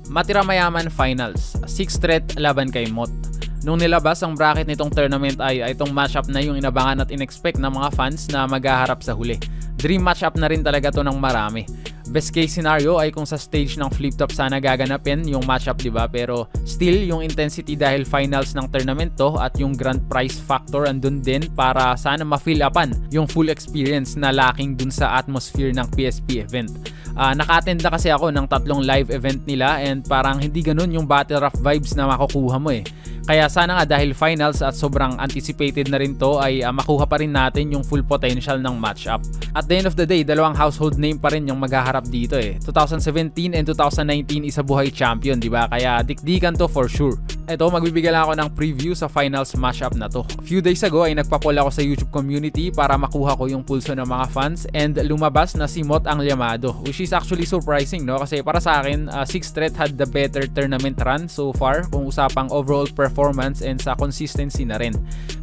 Matira Mayaman Finals, 6th threat laban kay Mot. Nung nilabas ang bracket nitong tournament ay itong matchup na yung inabangan at in-expect ng mga fans na maghaharap sa huli. Dream matchup na rin talaga to ng marami. Best case scenario ay kung sa stage ng flip-top sana gaganapin yung matchup, diba? Pero still, yung intensity dahil finals ng tournament to at yung grand prize factor andun din para sana ma-fill upan yung full experience na lacking dun sa atmosphere ng PSP event. Naka-attend na kasi ako ng 3 live event nila and parang hindi ganun yung battle rap vibes na makukuha mo eh. Kaya sana nga dahil finals at sobrang anticipated na rin to ay makuha pa rin natin yung full potential ng matchup. At the end of the day, dalawang household name pa rin yung maghaharap dito eh. 2017 and 2019 isa buhay champion, diba? Kaya dikdikan to for sure. Eto, magbibigay lang ako ng preview sa finals matchup na to. A few days ago ay nagpa-poll ako sa YouTube community para makuha ko yung pulso ng mga fans and lumabas na si Mot ang Llamado, which is actually surprising, no? Kasi para sa akin, 6th threat had the better tournament run so far kung usapang overall performance and sa consistency na rin.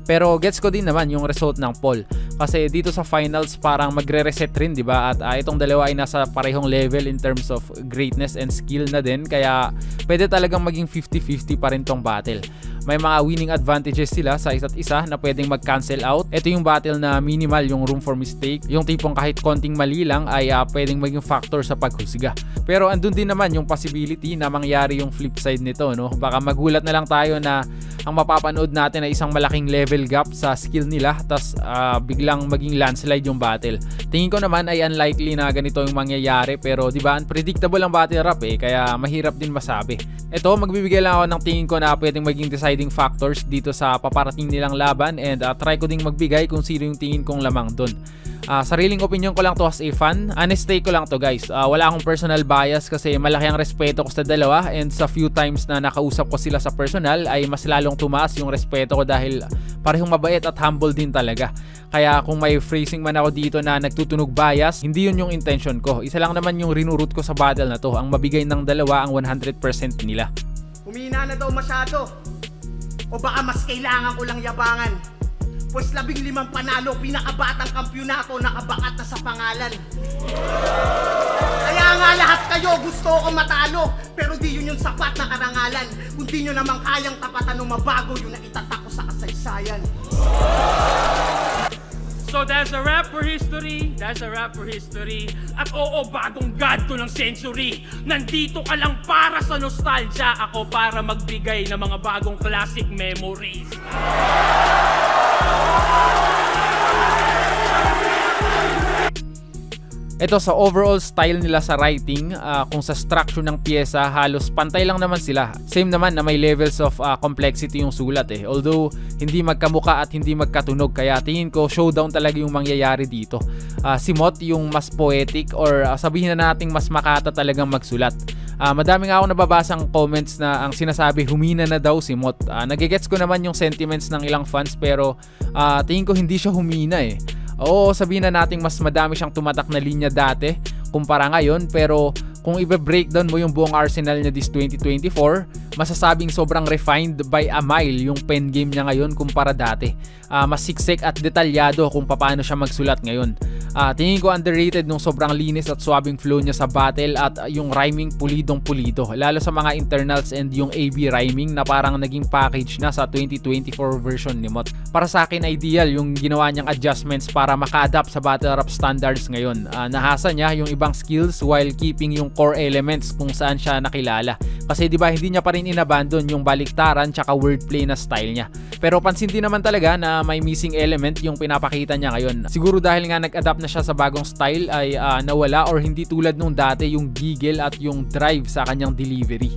Pero gets ko din naman yung result ng poll. Kasi dito sa finals parang magre-reset rin, diba? At itong dalawa ay nasa parehong level in terms of greatness and skill na din. Kaya pwede talagang maging 50-50 pa rin tong battle. May mga winning advantages sila sa isa't isa na pwedeng mag-cancel out. Ito yung battle na minimal yung room for mistake. Yung tipong kahit konting mali lang ay pwedeng maging factor sa paghusga. Pero andun din naman yung possibility na mangyari yung flip side nito, no? Baka magulat na lang tayo na ang mapapanood natin ay isang malaking level gap sa skill nila tas biglang maging landslide yung battle. Tingin ko naman ay unlikely na ganito yung mangyayari pero diba unpredictable ang battle rap eh, kaya mahirap din masabi. Ito, magbibigay lang ako ng tingin ko na pwedeng maging deciding factors dito sa paparating nilang laban and try ko ding magbigay kung sino yung tingin kong lamang dun. Sariling opinion ko lang to as a fan. Honest take ko lang to guys. Wala akong personal bias kasi malaki ang respeto ko sa dalawa and sa few times na nakausap ko sila sa personal ay mas lalong tumaas yung respeto ko dahil parehong mabait at humble din talaga. Kaya kung may phrasing man ako dito na nagtutunog bias, hindi yun yung intention ko. Isa lang naman yung rinurut ko sa battle na to. Ang mabigay ng dalawa ang 100% nila. Humina na daw masyado. O baka mas kailangan ko lang yabangan. Pues 15 panalo, pinakabatang kampyonato, nakabakat na sa pangalan. Kaya nga lahat kayo gusto ko matalo, pero di yun yung sapat na karangalan. Kung di nyo naman kayang tapatan o mabago yung naitatak ko sa kasaysayan. So that's a wrap for history, that's a wrap for history. At oo, bagong god to ng century. Nandito ka lang para sa nostalgia, ako para magbigay ng mga bagong classic memories. Ito sa overall style nila sa writing, kung sa structure ng pyesa, halos pantay lang naman sila. Same naman na may levels of complexity yung sulat eh. Although hindi magkamuka at hindi magkatunog, kaya tingin ko showdown talaga yung mangyayari dito. Si Mot yung mas poetic or sabihin na nating mas makata talagang magsulat. Madami nga ako nababasang comments na ang sinasabi humina na daw si Mot. Nagigets ko naman yung sentiments ng ilang fans pero tingin ko hindi siya humina eh. Oo, sabihin na nating mas madami siyang tumatak na linya dati kumpara ngayon, pero kung i-breakdown mo yung buong arsenal niya this 2024, masasabing sobrang refined by a mile yung pen game niya ngayon kumpara dati. Mas siksik at detalyado kung paano siya magsulat ngayon. Tingin ko underrated nung sobrang linis at swabing flow niya sa battle at yung rhyming pulidong pulido, lalo sa mga internals and yung AB rhyming na parang naging package na sa 2024 version ni Mot. Para sa akin ideal yung ginawa niyang adjustments para maka-adapt sa battle rap standards ngayon. Nahasa niya yung ibang skills while keeping yung core elements kung saan siya nakilala. Kasi diba hindi niya pa rin inabandon yung baliktaran tsaka wordplay na style niya. Pero pansin din naman talaga na may missing element yung pinapakita niya ngayon. Siguro dahil nga nag-adapt na siya sa bagong style ay nawala or hindi tulad nung dati yung giggle at yung drive sa kanyang delivery.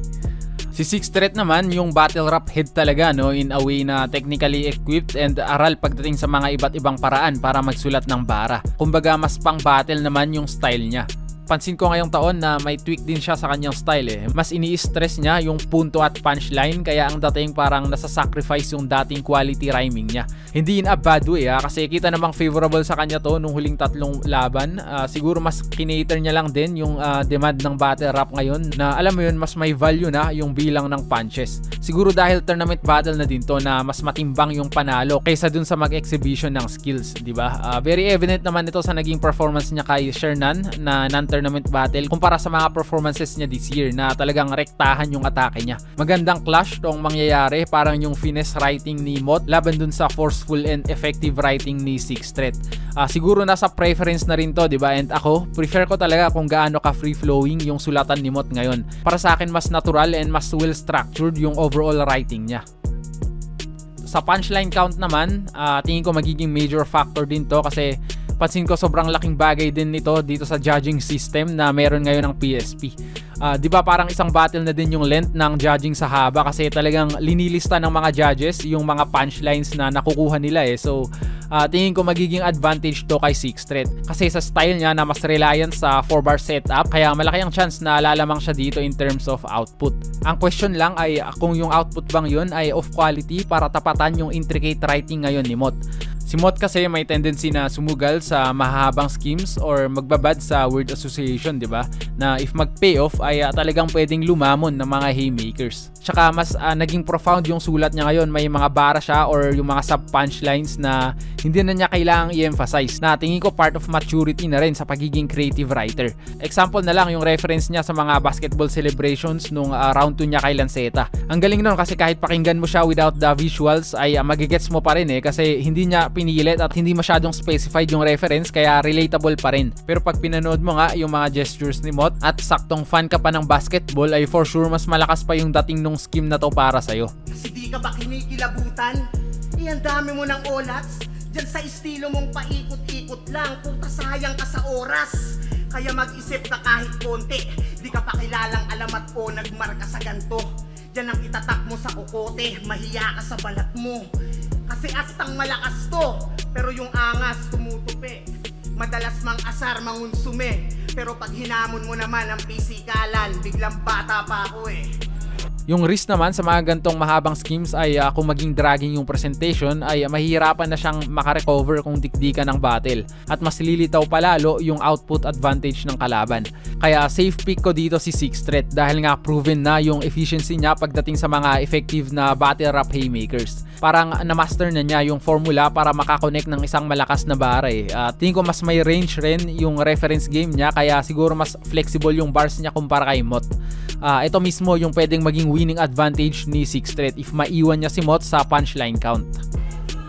Si 6th threat naman yung battle rap head talaga, no, in a way na technically equipped and aral pagdating sa mga iba't ibang paraan para magsulat ng bara. Kumbaga mas pang battle naman yung style niya. Pansin ko ngayong taon na may tweak din siya sa kanyang style eh. Mas ini-stress niya yung punto at punchline kaya ang dating parang nasa-sacrifice yung dating quality rhyming niya. Hindi in a bad way kasi kita namang favorable sa kanya to nung huling 3 laban. Siguro mas kinater niya lang din yung demand ng battle rap ngayon na alam mo yun mas may value na yung bilang ng punches. Siguro dahil tournament battle na din to na mas matimbang yung panalo kaysa dun sa mag-exhibition ng skills, di ba? Very evident naman ito sa naging performance niya kay Shernan na non tournament battle kumpara sa mga performances niya this year na talagang rektahan yung atake niya. Magandang clash tong mangyayari, parang yung finesse writing ni Mot laban dun sa forceful and effective writing ni Sixth Threat. Siguro nasa preference na rin to, diba? And ako, prefer ko talaga kung gaano ka free-flowing yung sulatan ni Mot ngayon. Para sa akin, mas natural and mas well-structured yung overall writing niya. Sa punchline count naman, tingin ko magiging major factor din to kasi pansin ko sobrang laking bagay din nito dito sa judging system na meron ngayon ng PSP. Di ba parang isang battle na din yung length ng judging sa haba kasi talagang linilista ng mga judges yung mga punchlines na nakukuha nila eh. So tingin ko magiging advantage to kay Sixth Threat kasi sa style niya na mas reliant sa 4-bar setup, kaya malaki ang chance na lalamang siya dito in terms of output. Ang question lang ay kung yung output bang yun ay of quality para tapatan yung intricate writing ngayon ni Mot. Si Mot kasi may tendency na sumugal sa mahahabang schemes or magbabad sa word association, di ba? Na if mag-payoff ay talagang pwedeng lumamon ng mga haymakers. Tsaka mas naging profound yung sulat niya ngayon. May mga bara siya or yung mga sub-punchlines na hindi na niya kailangang i-emphasize. Na tingin ko part of maturity na rin sa pagiging creative writer. Example na lang yung reference niya sa mga basketball celebrations nung round 2 niya kay Lanceta. Ang galing nun kasi kahit pakinggan mo siya without the visuals ay magigets mo pa rin eh kasi hindi niya pinilit at hindi masyadong specified yung reference kaya relatable pa rin. Pero pag pinanood mo nga yung mga gestures ni Mot at saktong fan ka pa ng basketball ay for sure mas malakas pa yung dating nung scheme na to para sa'yo. Kasi di ka ba kinikilabutan? Ang dami mo ng olats. Diyan sa estilo mong paikot-ikot lang, puta sayang ka sa oras. Kaya mag-isip ka kahit konti. Di ka pa kilalang alamat ko, nagmarka sa ganto. Diyan ang itatak mo sa kokote, mahiya ka sa balat mo. Kasi astang malakas to, pero yung angas tumutupi. Madalas mang asar, mangunsume. Pero pag hinamon mo naman ang pisikalan, biglang bata pa ako eh. Yung risk naman sa mga gantong mahabang schemes ay kung maging dragging yung presentation ay mahihirapan na siyang makarecover kung dikdikan ng battle at mas lilitaw palalo yung output advantage ng kalaban. Kaya safe pick ko dito si Sixth Threat dahil nga proven na yung efficiency niya pagdating sa mga effective na battle rap haymakers. Parang na-master na niya yung formula para makakonect ng isang malakas na bara eh. Tingin ko mas may range rin yung reference game niya kaya siguro mas flexible yung bars niya kumpara kay Mot. Ito mismo yung pwedeng maging winning advantage ni Sixth Threat if maiwan niya si Mot sa punchline count.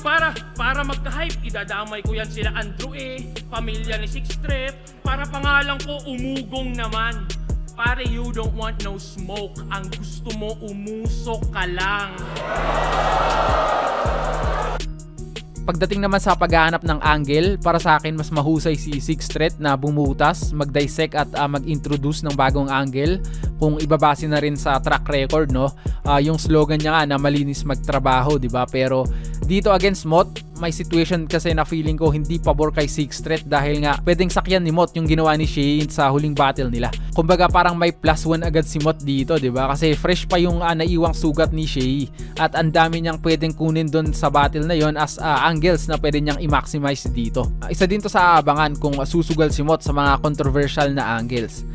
Para magka-hype, idadamay ko yan sila Andrew pamilya ni Sixth Threat, para pangalan ko umugong naman. Pare, you don't want no smoke. Ang gusto mo, umusok ka lang. Pagdating naman sa paghahanap ng angle, para sa akin mas mahusay si Sixth Threat na bumutas, mag-dissect at mag-introduce ng bagong angle. Kung ibabase na rin sa track record, no? Yung slogan niya nga na malinis magtrabaho, di ba? Pero dito against Mot, may situation kasi na feeling ko hindi pabor kay Sixth Threat dahil nga pwedeng sakyan ni Mot yung ginawa ni Shay sa huling battle nila. Kumbaga parang may +1 agad si Mot dito, di ba? Kasi fresh pa yung naiwang sugat ni Shay at ang dami niyang pwedeng kunin doon sa battle na yon as angles na pwede niyang i-maximize dito. Isa din to sa abangan kung susugal si Mot sa mga controversial na angles.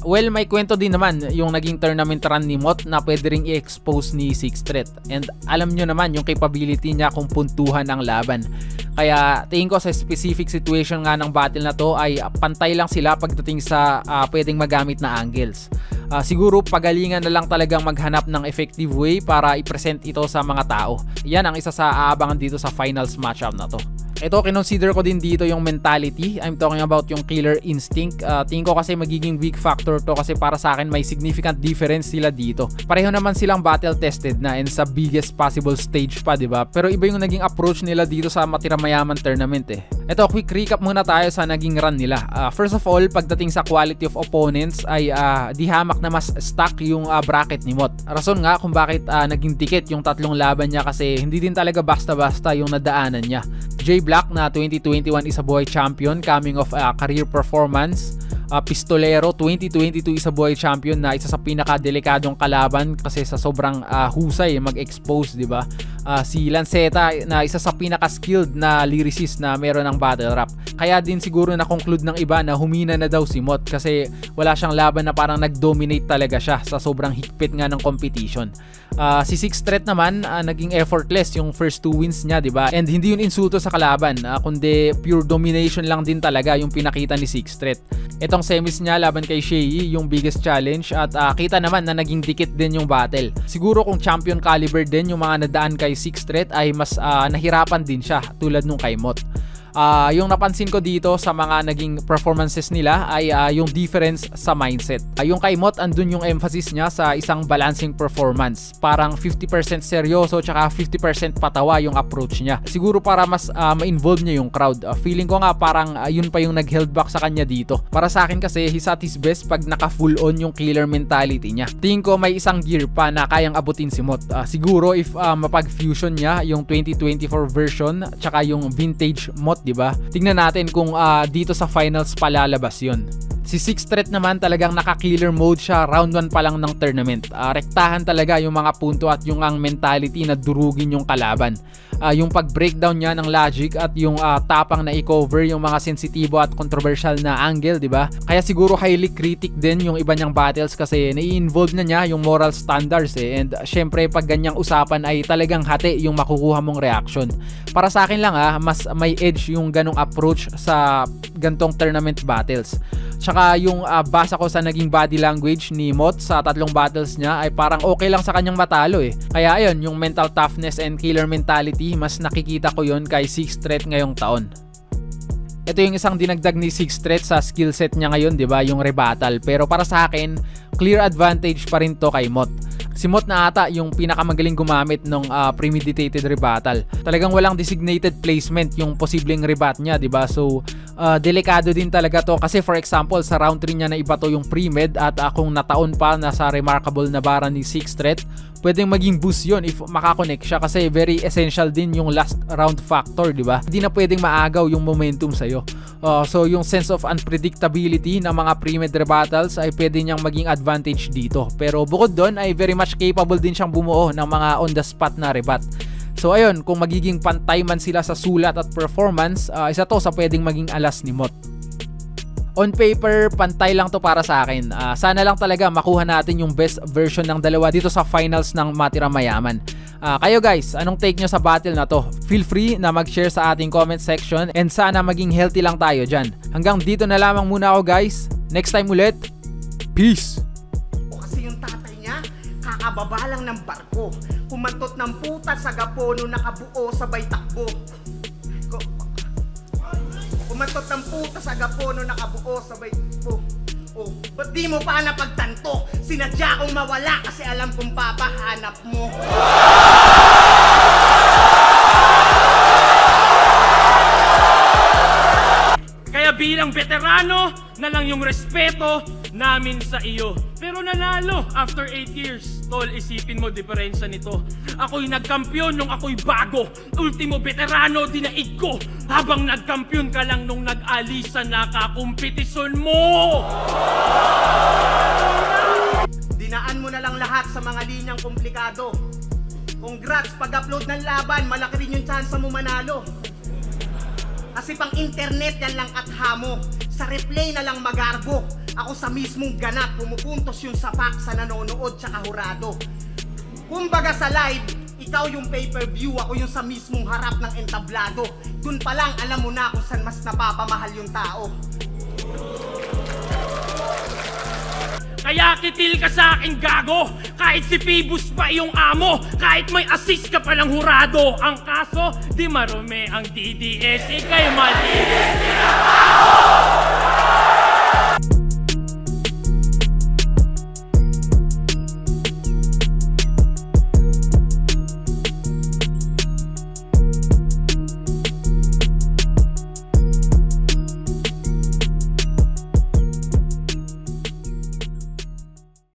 Well, may kwento din naman yung naging tournament run ni Mot na pwede ring i-expose ni Sixth Threat. And alam nyo naman yung capability niya kung puntuhan ang laban. Kaya tingin ko sa specific situation nga ng battle na to ay pantay lang sila pagdating sa pwedeng magamit na angles. Siguro pagalingan na lang talagang maghanap ng effective way para i-present ito sa mga tao. Yan ang isa sa aabangan dito sa finals matchup na to. Ito, kinonsider ko din dito yung mentality. I'm talking about yung killer instinct. Tingin ko kasi magiging weak factor to kasi para sa akin may significant difference sila dito. Pareho naman silang battle tested na and sa biggest possible stage pa, diba? Pero iba yung naging approach nila dito sa matira-mayaman tournament eh. Ito, quick recap muna tayo sa naging run nila. First of all, pagdating sa quality of opponents ay di hamak na mas stuck yung bracket ni Mot. Rason nga kung bakit naging dikit yung tatlong laban niya kasi hindi din talaga basta-basta yung nadaanan niya. J Black na 2021 Isabuhay Champion coming off career performance. Pistolero 2022 Isabuhay Champion na isa sa pinaka-delikadong kalaban kasi sa sobrang husay mag-expose, di ba? Si Lanceta na isa sa pinaka-skilled na lyricist na meron ng battle rap. Kaya din siguro na-conclude ng iba na humina na daw si Mott kasi wala siyang laban na parang nag-dominate talaga siya sa sobrang higpit nga ng competition. Si Sixth Threat naman, naging effortless yung first 2 wins niya, diba? And hindi yun insulto sa kalaban, kundi pure domination lang din talaga yung pinakita ni Sixth Threat. Itong semis niya laban kay Shei, yung biggest challenge, at kita naman na naging dikit din yung battle. Siguro kung champion caliber din yung mga nadaan kay Sixth Threat ay mas nahirapan din siya tulad nung kay Mott. Yung napansin ko dito sa mga naging performances nila ay yung difference sa mindset. Yung kay Mott, andun yung emphasis niya sa isang balancing performance. Parang 50% seryoso tsaka 50% patawa yung approach niya. Siguro para mas ma-involve niya yung crowd. Feeling ko nga parang yun pa yung nag-held back sa kanya dito. Para sa akin kasi he's at his best pag naka full on yung killer mentality niya. Tingin ko may isang gear pa na kayang abutin si Mott. Siguro if mapag-fusion niya yung 2024 version tsaka yung vintage Mott, diba? Tingnan natin kung dito sa finals palalabas yun. Si Sixth Threat naman talagang naka-killer mode siya round 1 pa lang ng tournament. Rektahan talaga yung mga punto at yung ang mentality na durugin yung kalaban. Yung pag-breakdown niya ng logic at yung tapang na i-cover yung mga sensitibo at controversial na angle, diba? Kaya siguro highly critic din yung iba niyang battles kasi nai-involve na niya yung moral standards and syempre pag ganyang usapan ay talagang hati yung makukuha mong reaction. Para sa akin lang mas may edge yung ganong approach sa gantong tournament battles. Tsaka yung basa ko sa naging body language ni Mott sa 3 battles niya ay parang okay lang sa kanyang matalo Kaya ayun, yung mental toughness and killer mentality, mas nakikita ko yun kay Sixth Threat ngayong taon. Ito yung isang dinagdag ni Sixth Threat sa skill set niya ngayon, diba? Yung rebuttal. Pero para sa akin, clear advantage pa rin to kay Mott. Si Mott na ata yung pinakamagaling gumamit ng premeditated rebuttal. Talagang walang designated placement yung posibleng rebut niya, diba? So, delikado din talaga to kasi for example, sa round 3 niya na iba to yung pre-med at kung nataon pa na sa remarkable na bara ni Sixth Threat, pwedeng maging boost yun if makakonect siya kasi very essential din yung last round factor, diba? Hindi na pwedeng maagaw yung momentum sa'yo. So yung sense of unpredictability ng mga pre-med rebuttals ay pwede niyang maging advantage dito. Pero bukod doon ay very much capable din siyang bumuo ng mga on the spot na rebut. So ayun, kung magiging pantay man sila sa sulat at performance, isa to sa pwedeng maging alas ni Mott. On paper, pantay lang to para sa akin. Sana lang talaga makuha natin yung best version ng dalawa dito sa finals ng Matira Mayaman. Kayo guys, anong take nyo sa battle na to? Feel free na mag-share sa ating comment section and sana maging healthy lang tayo dyan. Hanggang dito na lamang muna ako guys. Next time ulit, peace! O kasi yung tatay niya, kakababa lang ng barko. Kumantot ng puta sa gapono, nakabuo sabay takbo. Kumantot ng puta sa gapono, nakabuo sabay takbo. Oh, ba't di mo pa napagtanto? Sinadya kong mawala kasi alam kong papahanap mo. Kaya bilang veterano na lang yung respeto namin sa iyo. Pero nanalo after 8 years. Tol, isipin mo diferensya nito. Ako'y nagkampiyon nung ako'y bago. Ultimo veterano dinaig ko. Habang nagkampiyon ka lang nung nag-alisa na kakumpetisyon mo. Dinaan mo na lang lahat sa mga linyang komplikado. Congrats, pag-upload ng laban, malaki rin yung chance mo manalo. Kasi pang internet yan lang at hamo. Sa replay na lang magarbo. Ako sa mismong ganap, pumupuntos yung sapak sa nanonood tsaka hurado. Kumbaga sa live, ikaw yung pay-per-view, ako yung sa mismong harap ng entablado. Dun pa lang alam mo na kung saan mas napapamahal yung tao. Kaya kitil ka sa akin gago. Kahit si Phoebus pa yung amo. Kahit may assist ka pa ng hurado. Ang kaso, di marumi ang DDS. Ika'y mali.